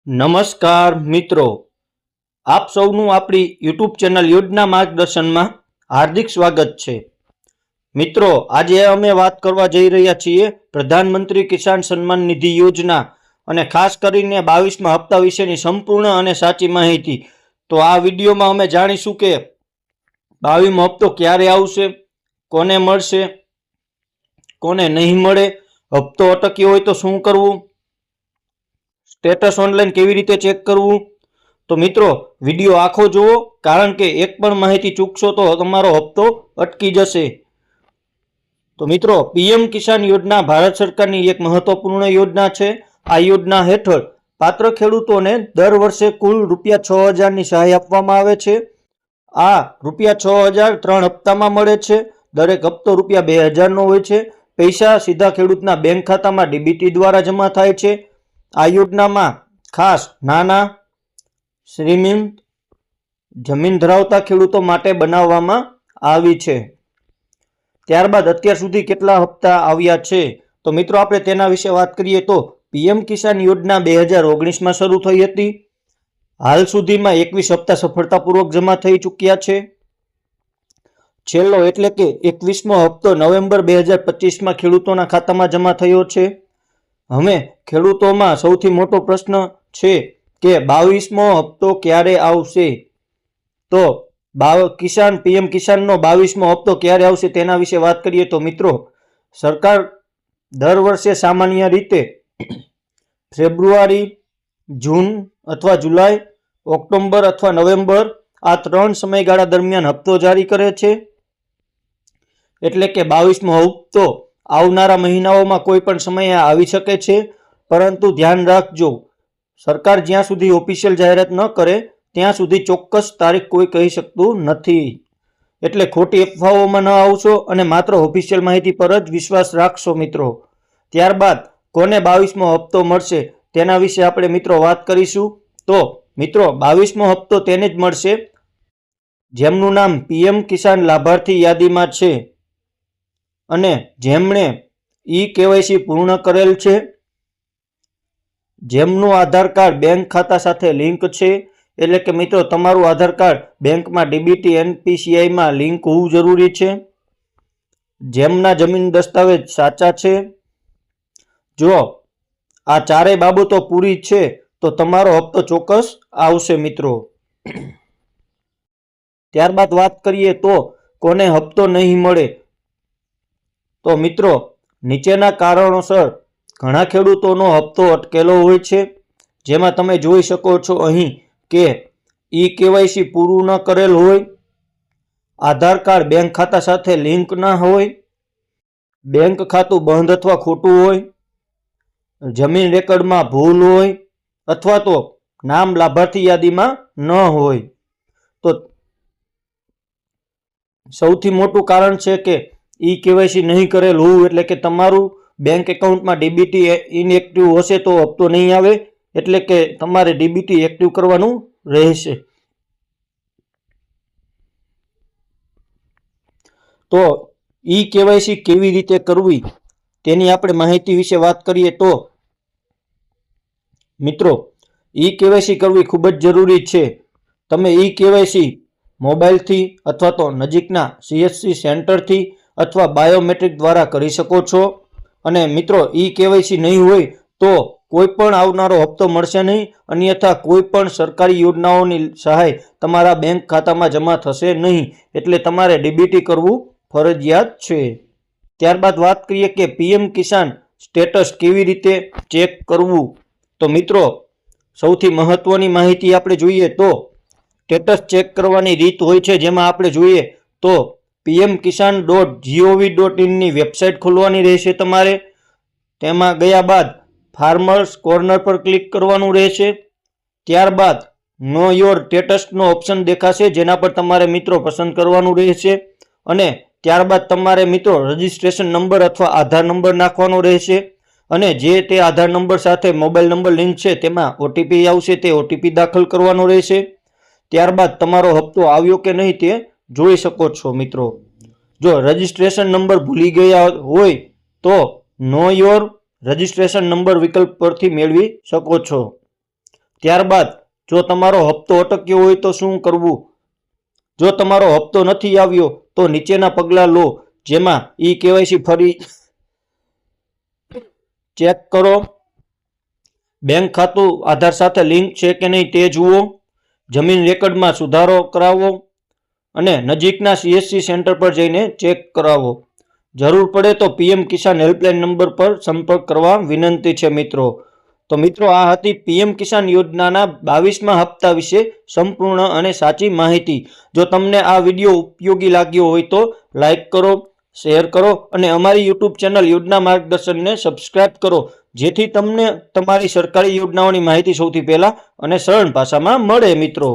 નમસ્કાર મિત્રો, આપ સૌનું આપણી યુટ્યુબ ચેનલ યોજના માર્ગદર્શનમાં હાર્દિક સ્વાગત છે। મિત્રો, આજે અમે વાત કરવા જઈ રહ્યા છીએ પ્રધાનમંત્રી કિસાન સન્માન નિધિ યોજના અને ખાસ કરીને 22મા હપ્તા વિશેની સંપૂર્ણ અને સાચી માહિતી। તો આ વિડીયોમાં અમે જાણીશું કે 22મો હપ્તો ક્યારે આવશે, કોને મળશે, કોને નહીં મળે, હપ્તો અટક્યો હોય તો શું કરવું, સ્ટેટસ ઓનલાઈન કેવી રીતે ચેક કરવું। તો મિત્રો, વિડીયો આખો જુઓ, કારણ કે એક પણ માહિતી ચૂકશો તો તમારો હપ્તો અટકી જશે। તો મિત્રો, પીએમ કિસાન યોજના ભારત સરકારની એક મહત્વપૂર્ણ યોજના છે। આ યોજના હેઠળ પાત્ર ખેડૂતોને દર વર્ષે કુલ ₹6,000ની સહાય આપવામાં આવે છે। આ ₹6,000 3 હપ્તામાં મળે છે। દરેક હપ્તો ₹2,000નો હોય છે। પૈસા સીધા ખેડૂતના બેંક ખાતામાં ડીબીટી દ્વારા જમા થાય છે। આ યોજનામાં ખાસ નાના, શ્રીમંત, જમીન ધરાવતા ખેડૂતો માટે બનાવવામાં આવી છે। ત્યારબાદ અત્યાર સુધી કેટલા હપ્તા આવ્યા છે, તો મિત્રો આપણે તેના વિશે વાત કરીએ તો પીએમ કિસાન યોજના 2019માં શરૂ થઈ હતી। હાલ સુધીમાં 21 હપ્તા સફળતાપૂર્વક જમા થઈ ચૂક્યા છે। છેલ્લો એટલે કે 21મો હપ્તો નવેમ્બર 2025માં ખેડૂતોના ખાતામાં જમા થયો છે। હવે ખેડૂતોમાં સૌથી મોટો પ્રશ્ન છે કે 22મો હપ્તો ક્યારે આવશે। તો પીએમ કિસાનનો 22મો હપ્તો ક્યારે આવશે તેના વિશે વાત કરીએ તો મિત્રો, સરકાર દર વર્ષે સામાન્ય રીતે ફેબ્રુઆરી, જૂન અથવા જુલાઈ, ઓક્ટોબર અથવા નવેમ્બર આ 3 સમયગાળા દરમિયાન હપ્તો જારી કરે છે। એટલે કે 22મો હપ્તો આવનારા મહિનાઓમાં કોઈ પણ સમયે આવી શકે છે, પરંતુ ધ્યાન રાખજો, સરકાર જ્યાં સુધી ઓફિશિયલ જાહેરાત ન કરે ત્યાં સુધી ચોક્કસ તારીખ કોઈ કહી શકતું નથી। એટલે ખોટી અફવાઓમાં ન આવશો અને માત્ર ઓફિશિયલ માહિતી પર જ વિશ્વાસ રાખશો મિત્રો। ત્યારબાદ કોને 22મો હપ્તો મળશે તેના વિશે આપણે મિત્રો વાત કરીશું। તો મિત્રો, 22મો હપ્તો તેને જ મળશે જેમનું નામ પીએમ કિસાન લાભાર્થી યાદીમાં છે અને જેમણે કેવાયસી પૂર્ણ કરેલ છે, જેમનું આધાર કાર્ડ બેંક ખાતા સાથે લિંક છે। એટલે કે મિત્રો, તમારું આધાર કાર્ડ બેંકમાં ડીબીટી એનપીસીઆઈમાં લિંક હોવું જરૂરી છે। જેમના જમીન દસ્તાવેજ સાચા છે। જો આ ચારેય બાબતો પૂરી છે તો તમારો હપ્તો ચોક્કસ આવશે મિત્રો। ત્યારબાદ વાત કરીએ તો કોને હપ્તો નહીં મળે। તો મિત્રો, નીચેના કારણોસર ઘણા ખેડૂતોનો હપ્તો અટકેલો હોય છે, જેમાં તમે જોઈ શકો છો અહીં કે કેવાયસી પૂરું ન કરેલ હોય, આધાર કાર્ડ બેંક ખાતા સાથે લિંક ન હોય, બેંક ખાતું બંધ અથવા ખોટું હોય, જમીન રેકર્ડમાં ભૂલ હોય અથવા તો નામ લાભાર્થી યાદીમાં ન હોય। તો સૌથી મોટું કારણ છે કે કેવાયસી નહીં કરેલ હોવું, એટલે કે તમારું બેંક એકાઉન્ટમાં ડીબીટી ઇનએક્ટિવ હશે તો હપ્તો નહીં આવે। એટલે કે તમારે ડીબીટી એક્ટિવ કરવાનું રહેશે। તો કેવાયસી કેવી રીતે કરવી તેની આપણે માહિતી વિશે વાત કરીએ તો મિત્રો, કેવાયસી કરવી ખૂબ જ જરૂરી છે। તમે કેવાયસી મોબાઈલથી અથવા તો નજીકના સીએસસી સેન્ટરથી અથવા બાયોમેટ્રિક દ્વારા કરી શકો છો। અને મિત્રો, કેવાયસી નહીં હોય તો કોઈ પણ આવનારો હપ્તો મળશે નહીં, અન્યથા કોઈ પણ સરકારી યોજનાઓની સહાય તમારા બેંક ખાતામાં જમા થશે નહીં। એટલે તમારે ડીબીટી કરવું ફરજિયાત છે। ત્યારબાદ વાત કરીએ કે પીએમ કિસાન સ્ટેટસ કેવી રીતે ચેક કરવું। તો મિત્રો, સૌથી મહત્વની માહિતી આપણે જોઈએ તો સ્ટેટસ ચેક કરવાની રીત હોય છે, જેમાં આપણે જોઈએ તો pmkisan.gov.inની વેબસાઇટ ખોલવાની રહેશે તમારે। તેમાં ગયા બાદ ફાર્મર્સ કોર્નર પર ક્લિક કરવાનું રહેશે। ત્યારબાદ નો યોર સ્ટેટસનો ઓપ્શન દેખાશે, જેના પર તમારે મિત્રો પસંદ કરવાનું રહેશે। અને ત્યારબાદ તમારે મિત્રો રજિસ્ટ્રેશન નંબર અથવા આધાર નંબર નાખવાનો રહેશે। અને જે તે આધાર નંબર સાથે મોબાઈલ નંબર લિંક છે તેમાં ઓટીપી આવશે, તે ઓટીપી દાખલ કરવાનો રહેશે। ત્યારબાદ તમારો હપ્તો આવ્યો કે નહીં તે જોઈ શકો છો મિત્રો। જો રજિસ્ટ્રેશન નંબર ભૂલી ગયા હોય તો નો યોર રજિસ્ટ્રેશન નંબર વિકલ્પ પરથી મેળવી શકો છો। ત્યારબાદ જો તમારો હપ્તો અટક્યો હોય તો શું કરવું? જો તમારો હપ્તો નથી આવ્યો તો નીચેના પગલાં લો, જેમાં KYC ફરી ચેક કરો, બેંક ખાતું આધાર સાથે લિંક છે કે નહીં તે જુઓ, જમીન રેકર્ડમાં સુધારો કરાવો અને નજીકના CSC સેન્ટર પર જઈને ચેક કરાવો. જરૂર પડે તો PM કિસાન હેલ્પલાઇન નંબર પર સંપર્ક કરવા વિનંતી છે મિત્રો. તો મિત્રો, આ હતી PM કિસાન યોજનાના 22મા હપ્તા વિશે સંપૂર્ણ અને સાચી માહિતી. જો તમને આ વિડીયો ઉપયોગી લાગ્યો હોય તો લાઈક કરો, શેર કરો અને અમારી YouTube ચેનલ યોજના માર્ગદર્શનને સબસ્ક્રાઇબ કરો, જેથી તમને તમારી સરકારી યોજનાઓની માહિતી સૌથી પહેલા અને સરળ ભાષામાં મળે મિત્રો.